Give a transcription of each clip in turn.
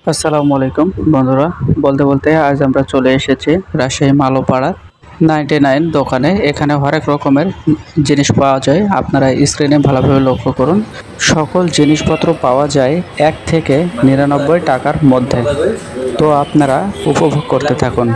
আসসালামু আলাইকুম বন্ধুরা, বলতে বলতে আজ আমরা চলে এসেছি রাজশাহী মালোপাড়া 99 দোকানে। এখানে হরেক রকমের জিনিস পাওয়া যায়। আপনারা স্ক্রিনে ভালোভাবে লক্ষ্য করুন। সকল জিনিসপত্র পাওয়া যায় 1 থেকে 99 টাকার মধ্যে। তো আপনারা উপভোগ করতে থাকুন।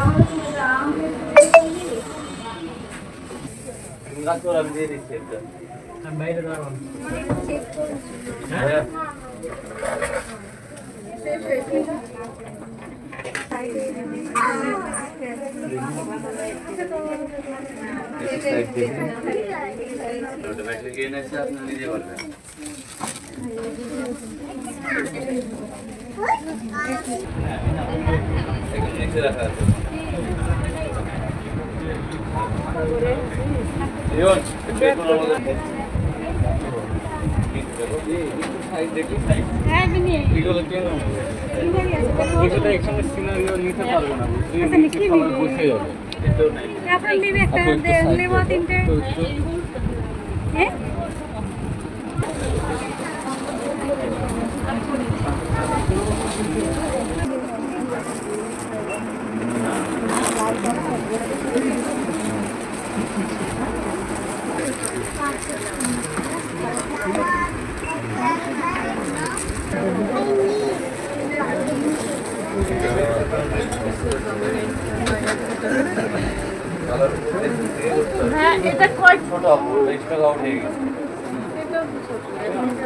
হ্যাঁ, এটা কয় ছোট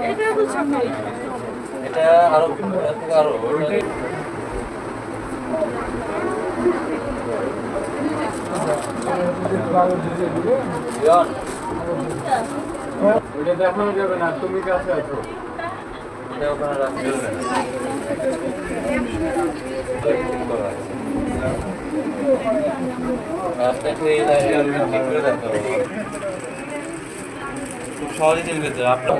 এটা তো ছোট, এটা আরো আরো ওটা দেখানো যাবে না, তুমি কাছে আছো। এটা ওখানে রাখতে হবে না। রাস্তাতে এই লাইনে আমি ঠিক করে রাখতে হবে। খুব সহজে চিনতে হবে আপনার।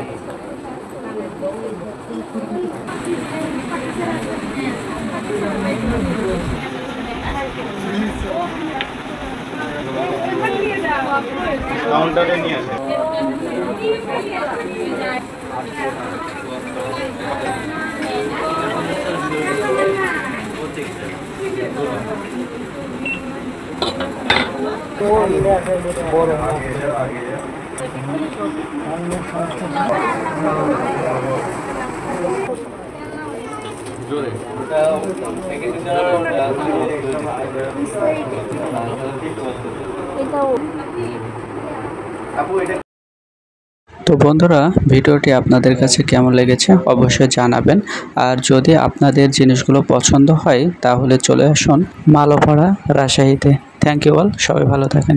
কাউন্টারে নিয়ে আসে। জোরে ওটা তো বন্ধুরা, ভিডিওটি আপনাদের কাছে কেমন লেগেছে অবশ্যই জানাবেন। আর যদি আপনাদের জিনিসগুলো পছন্দ হয় তাহলে চলে আসুন মালোপাড়া রাজশাহীতে। থ্যাংক ইউ অল, সবাই ভালো থাকেন।